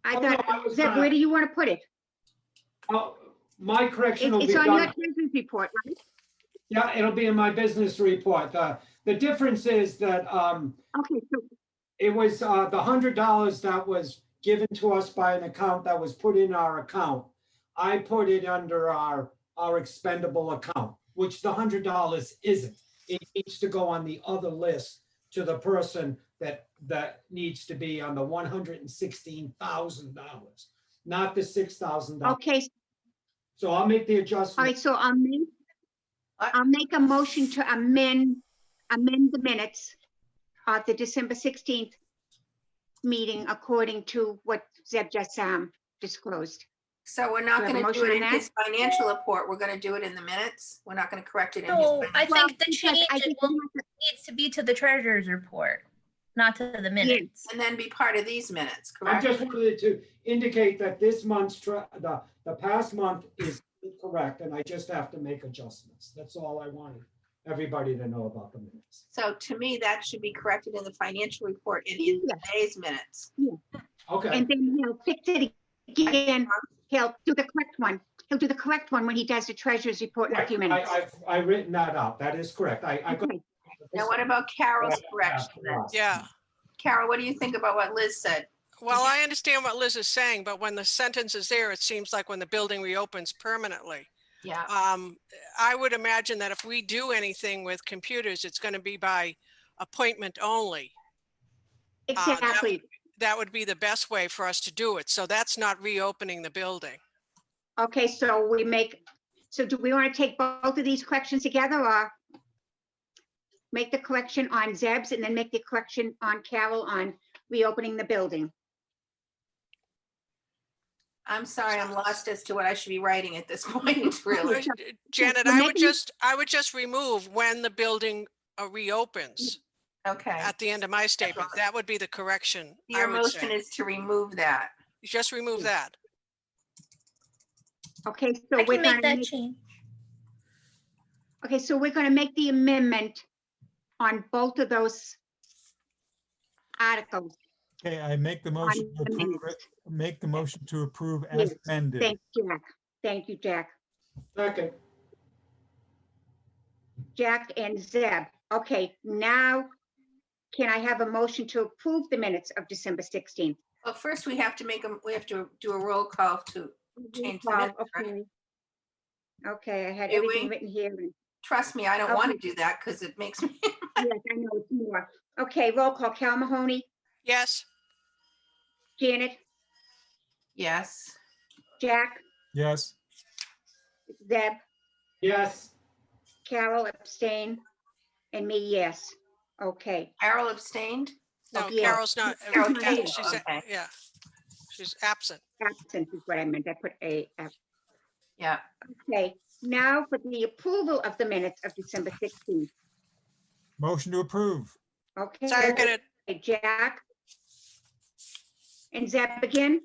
I Oh, no, thought, I was Zeb, gonna- where do you want to put it? Oh, my correction will be It's on your done. treasurer's report, right? Yeah, it'll be in my business report. The difference is that, Okay, so, it was, the $100 that was given to us by an account that was put in our account. I put it under our expendable account, which the $100 isn't. It needs to go on the other list to the person that needs to be on the $116,000, not the $6,000. okay, So I'll make the all adjustment. right, so I'll make a motion to amend the minutes of the December 16th meeting according to what Zeb just disclosed. So we're not Do you have a going to do motion it on in that? his financial report. We're going to do it in the minutes. We're not going to correct it in his. No, I financial- think the because change I think needs to be to the treasurer's report, not to the minutes. And then be part of these minutes, I correct? just wanted to indicate that this month's, the past month is correct, and I just have to make adjustments. That's all I wanted. everybody to know about the minutes. So to me, that should be corrected in the financial report and in Yeah. today's minutes. Okay, And then he'll fix it again. He'll do the correct one. He'll do the correct one when he does the treasurer's report in a right, few minutes. I've written that out. That is correct. I got. Okay. Now, what about Carol's correction then? Yeah. Carol, what do you think about what Liz said? Well, I understand what Liz is saying, but when the sentence is there, it seems like when the building reopens permanently. Yeah, I would imagine that if we do anything with computers, it's going to be by appointment only. Exactly. That would be the best way for us to do it. So that's not reopening the building. Okay, so do we want to take both of these corrections together or make the correction on Zeb's and then make the correction on Carol on reopening the building? I'm sorry, I'm lost as to what I should be writing at this point, really. Janet, We're I would just remove when the building reopens Okay. at the end of my statement. That would be the correction. I Your would motion say. is to remove that. Just remove that. Okay, so I we're can make gonna that change. okay, so we're gonna make the amendment on both of those articles. Okay, I make the motion to the approve minutes. it, make the motion to approve as Yes, amended. Thank you, Jack. Thank you, Jack. Second, Jack and Zeb. Okay, now can I have a motion to approve the minutes of December 16th? Well, first we have to we have to do a roll call to change the minutes, right? Okay. Okay, I had Do everything we? written here. and- Trust me, I don't want to Okay. do that because it makes me, Yes, I know it's more. Okay, roll call. Cal Mahoney, Yes. Janet, yes. Jack, Yes, Zeb, yes, Carol abstain, and me, yes. Okay, Carol abstained? No, Yeah. Carol's not. Carol can't. She's, Okay. yeah. She's absent. absent is what I meant. I put a. Yeah, Okay, now for the approval of the minutes of December 16th. motion to approve. Okay. Seconded. Jack. And Zeb again?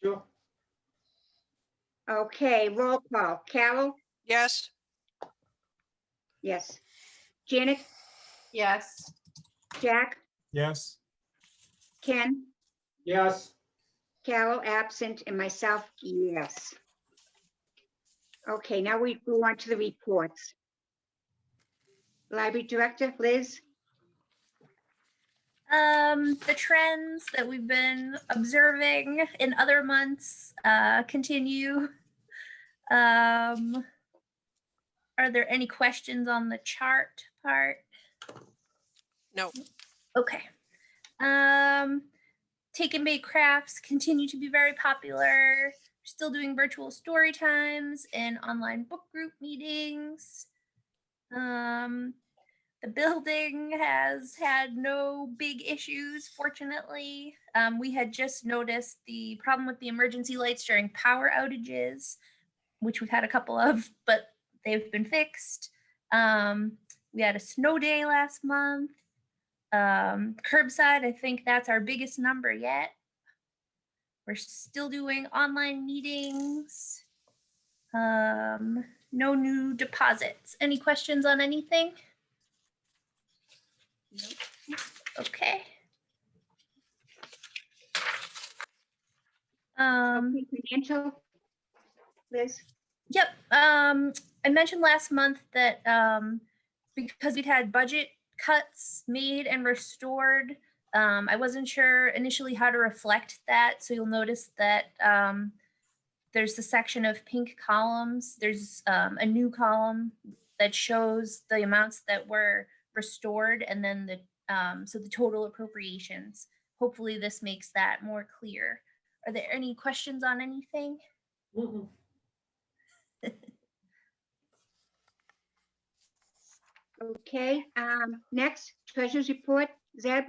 sure, Okay, roll call. Carol? Yes. Yes. Janet? yes. Jack? Yes, Ken? yes, Carol absent and myself, yes. Okay, now we go on to the reports. Library Director, Liz? The trends that we've been observing in other months continue. Are there any questions on the chart part? No. Okay. Take and bake crafts continue to be very popular. We're still doing virtual story times and online book group meetings. The building has had no big issues, fortunately. We had just noticed the problem with the emergency lights during power outages, which we've had a couple of, but they've been fixed. We had a snow day last month. Curbside, I think that's our biggest number yet. We're still doing online meetings. No new deposits. Any questions on anything? Okay. Okay, Financial? Liz? Yep. I mentioned last month that because we'd had budget cuts made and restored, I wasn't sure initially how to reflect that. So you'll notice that there's the section of pink columns. There's a new column that shows the amounts that were restored and then the so the total appropriations. Hopefully this makes that more clear. Are there any questions on anything? mm-mm. Okay, next, Treasurer's Report, Zeb?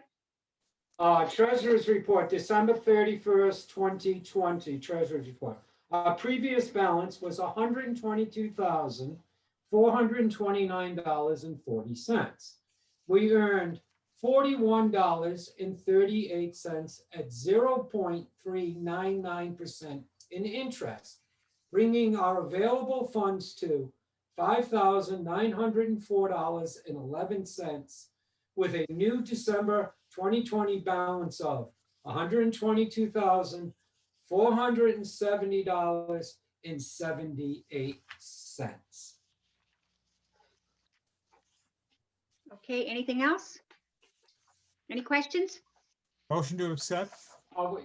Treasurer's report, December 31st, 2020, Treasurer's report. Our previous balance was $122,429.40. We earned $41.38 at 0.399% in interest, bringing our available funds to $5,904.11 with a new December 2020 balance of $122,470.78. Okay, anything else? Any questions? Motion to accept? Oh, wait,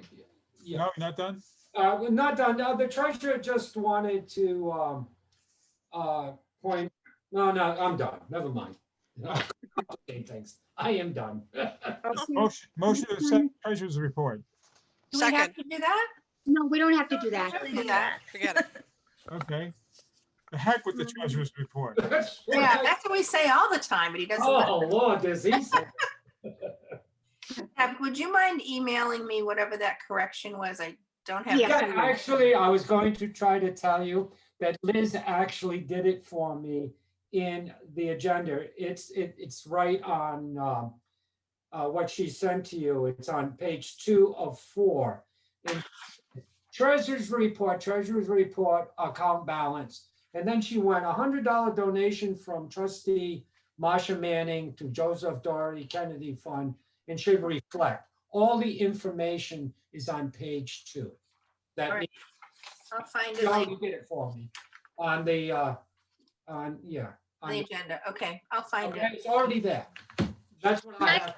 yeah. No, you're not done? We're not done. The treasurer just wanted to point, no, I'm done. Never mind. Okay, thanks. I am done. Okay. Motion to accept treasurer's report. Do we have Second. to do that? No, we don't have to do that. Usually do do that. Forget it. Okay. The heck with the treasurer's report. That's what Yeah, I- that's what we say all the time, but he doesn't. Oh, Lord, does he say? Deb, would you mind emailing me whatever that correction was? I don't have. Yeah. Yeah, actually, I was going to try to tell you that Liz actually did it for me in the agenda. It's right on what she sent to you. It's on page 2 of 4. And treasurer's report, account balance. And then she went $100 donation from trustee Marsha Manning to Joseph Doherty Kennedy Fund and should reflect. All the information is on page 2. That All right. I'll find she it already later did it for me on the on the agenda. Okay, I'll find okay, it. it's already there. That's what I have.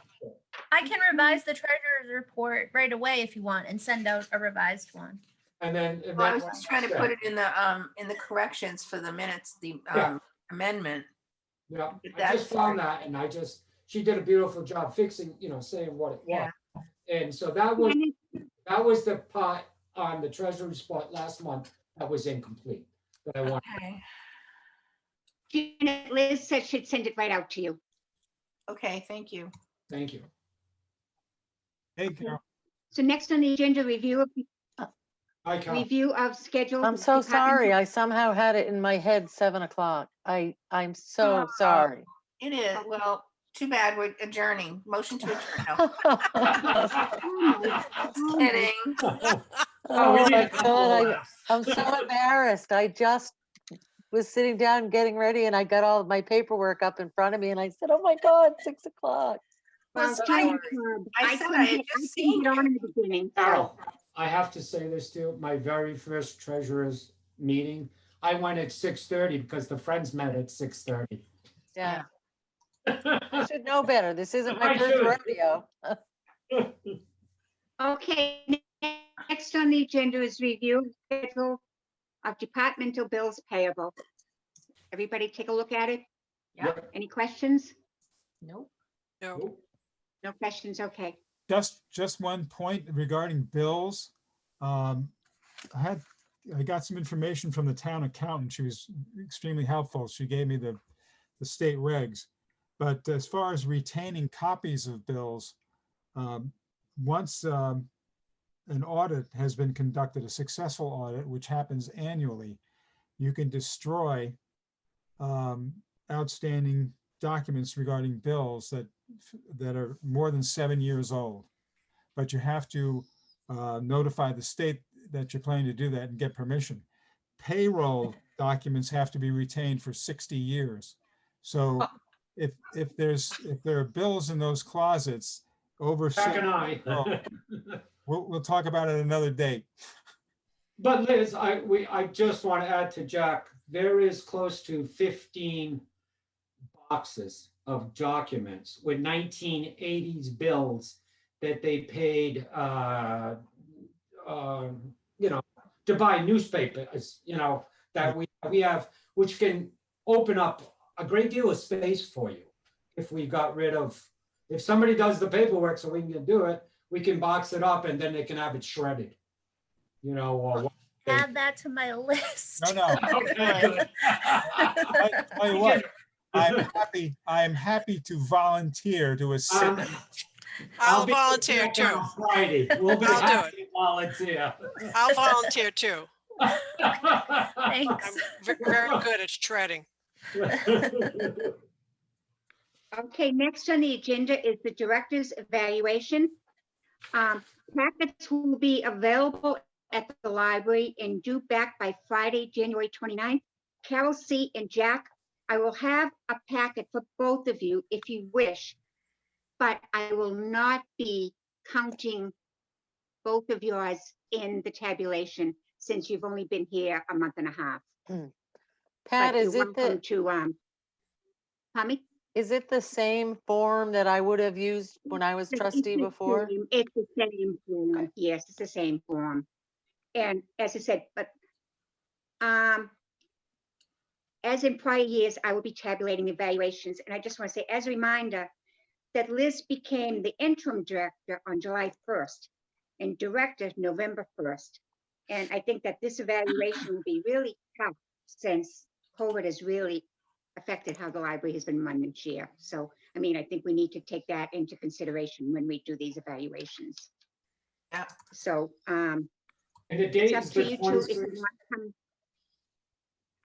I can revise the treasurer's report right away if you want and send out a revised one. And then Well, I was just trying to put it in the corrections for the minutes, the Yeah. amendment. Yeah, If I just that's- found that and she did a beautiful job fixing, saying what it was. And so that was the part on the treasury report last month that was incomplete. That I want. Okay. Janet, Liz said she'd send it right out to you. Okay, thank you. Thank you. Hey, Carol. So next on the agenda, review Hi, Carol. of schedule. I'm so department- sorry. I somehow had it in my head 7 o'clolock. I'm so Oh. sorry. It is, well, too bad we're adjourning. Motion to adjourn. No, Oh, kidding. Oh we need my a couple of God, laughs. I'm so embarrassed. I just was sitting down getting ready and I got all of my paperwork up in front of me and I said, oh my God, 6 o'clock. Well, Was Janet, I said I had just seen it on you. in the beginning. Carol, I have to say this too, my very first treasurer's meeting, I went at 6:30 because the friends met at 6:30. Yeah, I should know better. This isn't I my first should. rodeo. Okay, next on the agenda is review of schedule of departmental bills payable. Everybody take a look at it. Yep. Any questions? Nope. No. No questions, okay. Just one point regarding bills. I got some information from the town accountant. She was extremely helpful. She gave me the state regs. But as far as retaining copies of bills, once an audit has been conducted, a successful audit, which happens annually, you can destroy outstanding documents regarding bills that are more than 7 years old. But you have to notify the state that you're planning to do that and get permission. Payroll documents have to be retained for 60 years. So if there are bills in those closets over, Jack and I. we'll talk about it another date. But Liz, I just want to add to Jack, there is close to 15 boxes of documents with 1980s bills that they paid, to buy newspapers, that we have, which can open up a great deal of space for you. If we got rid of, if somebody does the paperwork so we can do it, we can box it up and then they can have it shredded. Or Add that to my list. No. okay, good. Tell you what, I am happy to volunteer to assist. I'll be volunteer back too. on Friday. We'll be I'll do happy to volunteer. I'll volunteer too. Thanks. I'm very good at shredding. Okay, next on the agenda is the director's evaluation. Packets will be available at the library and due back by Friday, January 29th. Carol C. and Jack, I will have a packet for both of you if you wish, but I will not be counting both of yours in the tabulation since you've only been here a month and a half. Pat, But is you're it welcome to, Tommy? is it the same form that I would have used when I was trustee before? It's the same form. Yes, it's the same form. And as I said, but as in prior years, I will be tabulating the evaluations. And I just want to say, as a reminder, that Liz became the interim director on July 1st and director November 1st. And I think that this evaluation will be really tough since COVID has really affected how the library has been run this year. So, I mean, I think we need to take that into consideration when we do these evaluations. Yeah. So, And the it's date up is to the you two if you 26th. want to come.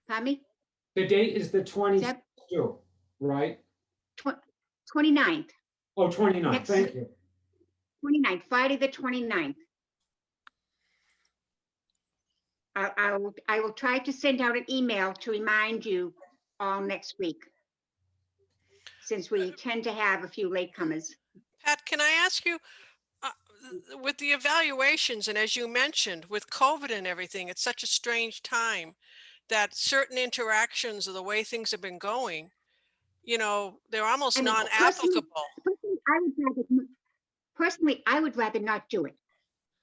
Tommy? The date is the Is 22nd, that right? 29th? Oh, 29th, Next- thank you. 29th, Friday the 29th. I will try to send out an email to remind you all next week, since we tend to have a few latecomers. Pat, can I ask you, with the evaluations, and as you mentioned, with COVID and everything, it's such a strange time that certain interactions or the way things have been going, you know, they're almost I mean, non-applicable. Personally, I would rather not do it.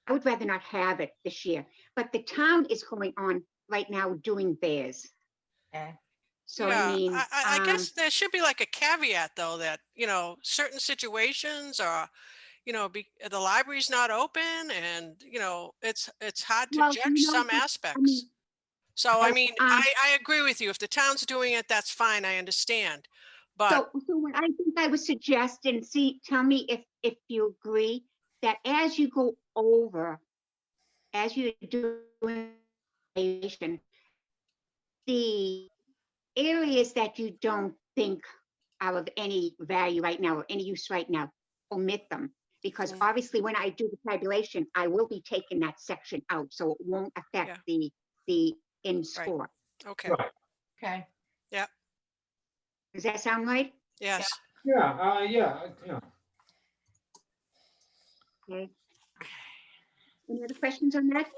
I would rather not have it this year, but the town is going on right now doing theirs. Okay. So Yeah, I mean, I guess there should be like a caveat though, that, you know, certain situations are, you know, the library's not open and, you know, it's hard to Well, judge you know, some but, I aspects. mean, So, I but, mean, I agree with you. If the town's doing it, that's fine. I understand. But so what I think I would suggest, and see, tell me if you agree, that as you go over, as you're doing evaluation, the areas that you don't think are of any value right now or any use right now, omit them. Because Mm. obviously when I do the tabulation, I will be taking that section out, so it won't affect the end score. okay, Right, Okay. Does that sound right? yes. yeah. Okay. Any other questions on that?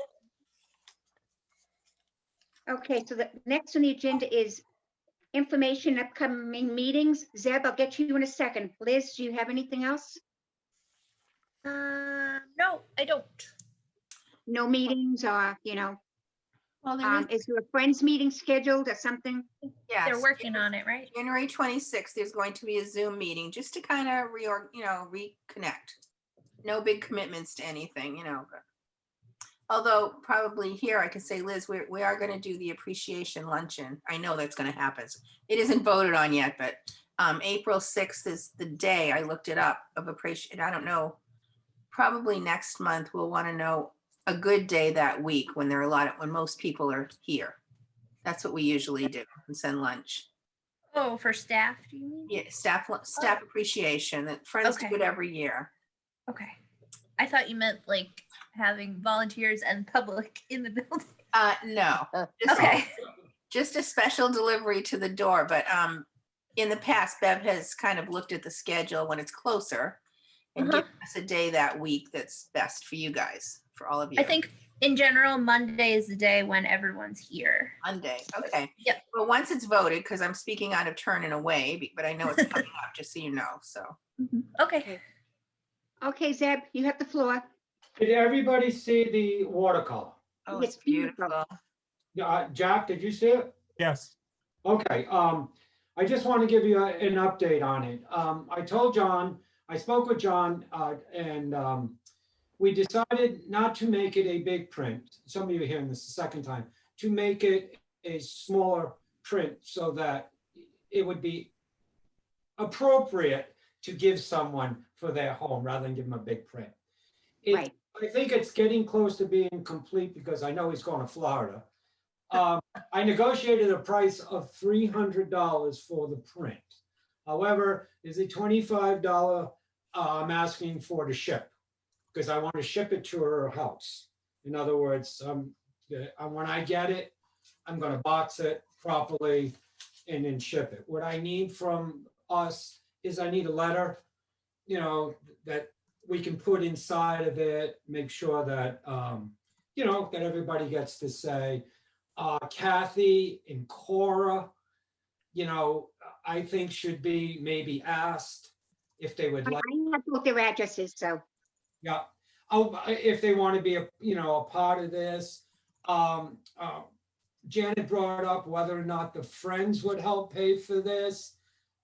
Okay, so the next on the agenda is information, upcoming meetings. Zeb, I'll get you in a second. Liz, do you have anything else? No, I don't. No meetings or, Well, there is, is there a friends meeting scheduled or something? yes. They're working on it, right? January 26th, there's going to be a Zoom meeting just to kind of reconnect. No big commitments to anything, but- Although probably here I could say, Liz, we are going to do the appreciation luncheon. I know that's going to happen. It isn't voted on yet, but April 6th is the day, I looked it up, of appreciation. I don't know. Probably next month we'll want to know a good day that week when when most people are here. That's what we usually do, and send lunch. Oh, for staff, do you mean? Yeah, staff appreciation. That Friends do Okay. it every year. Okay. I thought you meant like having volunteers and public in the building. No, just, Okay. just a special delivery to the door. But in the past, Bev has kind of looked at the schedule when it's closer and given us a day that week that's best for you guys, for all of you. I think in general, Monday is the day when everyone's here. Monday. Okay. Yep. Well, once it's voted, because I'm speaking out of turn in a way, but I know it's coming up, just so you know. So. Okay. Okay, Zeb, you have the floor. Did everybody see the watercolor? Oh, It's it's beautiful. beautiful. Jack, did you see it? Yes. Okay, I just want to give you an update on it. I spoke with John, and we decided not to make it a big print. Some of you are hearing this the second time, to make it a smaller print so that it would be appropriate to give someone for their home rather than give them a big print. Right. I think it's getting close to being complete because I know he's going to Florida. I negotiated a price of $300 for the print. However, there's a $25 I'm asking for to ship because I want to ship it to her house. In other words, when I get it, I'm going to box it, properly and then ship it. What I need from us is I need a letter, you know, that we can put inside of it, make sure that, you know, that everybody gets to say, Kathy and Cora, you know, I think should be maybe asked if they would I like, have both their addresses, so. yeah, if they want to be a, you know, a part of this. Janet brought up whether or not the Friends would help pay for this.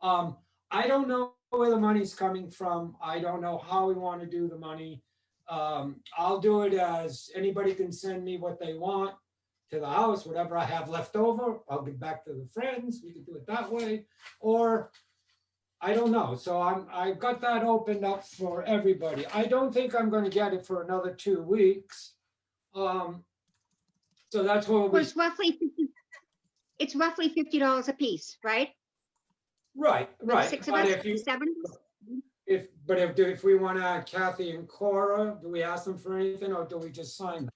I don't know where the money's coming from. I don't know how we want to do the money. I'll do it as anybody can send me what they want to the house, whatever I have left over, I'll give back to the Friends. We can do it that way, or I don't know. So I've got that opened up for everybody. I don't think I'm going to get it for another 2 weeks. So that's what Well, we, it's roughly $50 a piece, right? right, For the right. 6 of But us, if you, 7? if we want to add Kathy and Cora, do we ask them for anything or do we just sign them?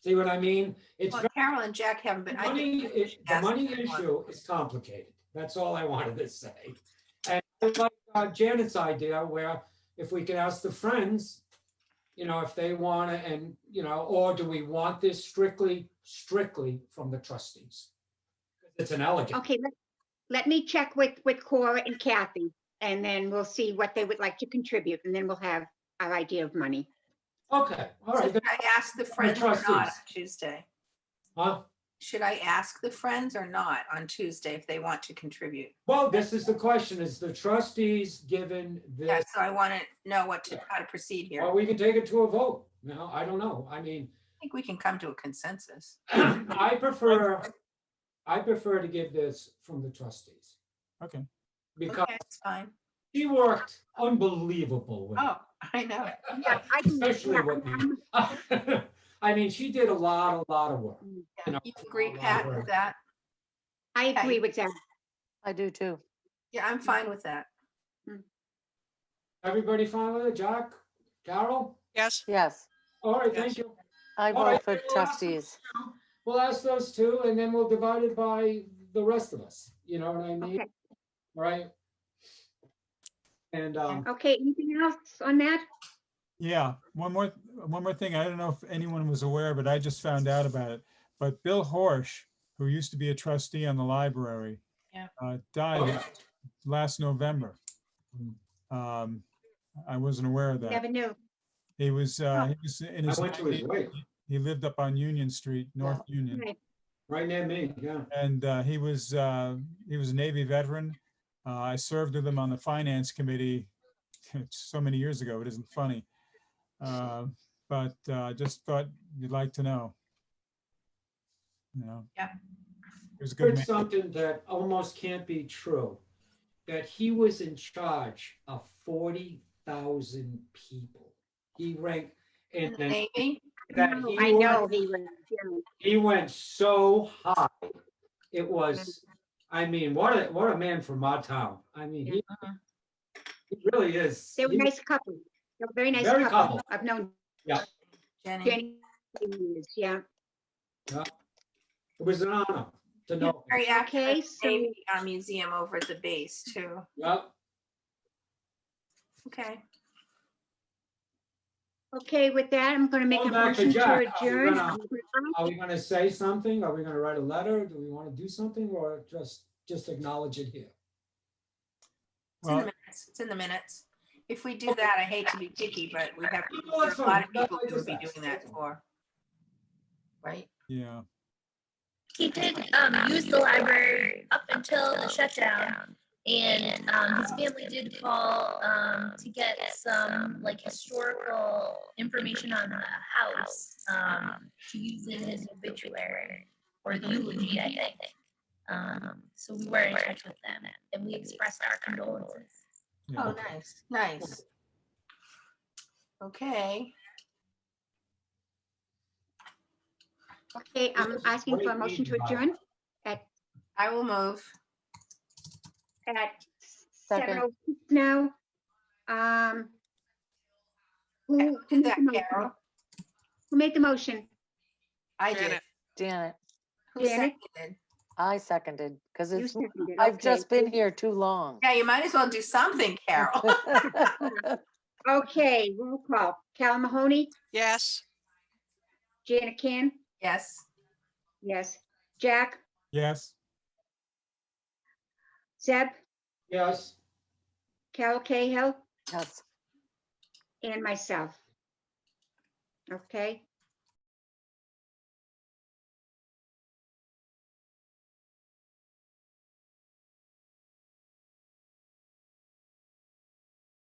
See what I mean? It's Well, Carol and Jack haven't been. I think money, we should the ask money them one. issue is complicated. That's all I wanted to say. And I like Janet's idea where if we can ask the Friends, you know, if they want to, and, you know, or do we want this strictly from the trustees? It's an elegant. Okay, let me check with Cora and Kathy, and then we'll see what they would like to contribute, and then we'll have our idea of money. Okay, all So right. should I ask the Friends or not on trustees. Tuesday? Huh? Should I ask the Friends or not on Tuesday if they want to contribute? Well, this is the question. Is the trustees given Yeah, this, so I want to know how to proceed here. or I we can take it to a vote? No, I don't know. I mean, think we can come to a consensus. I prefer to give this from the trustees Okay. because Okay, that's fine. she worked unbelievable with it. Oh, I know. Yeah, I can- Especially yeah, with me. I mean, she did a lot of work. Yeah. know, You agree, Pat, with that? I agree with that. I do too. Yeah, I'm fine with that. Everybody fine with it? Jack? Carol? Yes, Yes, All right, Yes. thank you. I All right, vote for we'll ask trustees. We'll ask those two and then we'll divide it by the rest of us. You know what I mean? Okay, Right? And, okay, anything else on that? Yeah, one more thing. I don't know if anyone was aware, but I just found out about it. But Bill Horsch, who used to be a trustee on the library, Yeah. died last November. I wasn't aware of that. Never knew. He was in I his, went to his wake, he lived up on Union Street, North Union. Right. right near me, yeah. And he was a Navy veteran. I served with him on the finance committee so many years ago. It isn't funny. But just thought you'd like to know. You know? Yeah. He was a good Heard man. something that almost can't be true, that he was in charge of 40,000 people. He ranked, In and the then Navy? that I know he was. he went so high. It was, I mean, what a man from our town. I mean, he really is. They were He was nice couple. They were very nice Very couple. couple. I've known Jenny? Jenny for years, yeah. It was an honor to know. Very active Okay, at the so- Navy Museum over at the base too. Yeah. Okay. Okay, with that, I'm gonna make a Going back to motion to Jack, are we adjourn. gonna- Are we gonna say something? Are we gonna write a letter? Do we want to do something or just acknowledge it here? It's in the Well, minutes. It's in the minutes. If we do that, I hate to be picky, but we have, No, there that's are a lot fine. of people I who would just be asked. doing that for. Right? yeah. He did use the library up until the shutdown. And his family did call to get some like historical information on the house to use in his obituary or the eulogy, I think. So we were in touch with them and we expressed our condolences. Yeah. Oh, nice, nice. Okay, Okay, I'm asking for a motion to adjourn I will move. at Second. 7:06 now. Who Did made that, the motion? Carol? Who made the motion? I did. Janet. Janet. Who Janet? seconded? I seconded, because You it's, seconded, I've okay. just been here too long. Yeah, you might as well do something, Carol. Okay, roll call. Cal Mahoney, Yes, Janet Can, Yes. yes. Jack, Yes, Zeb, Yes, Cal Cahill, Yes, and myself. Okay,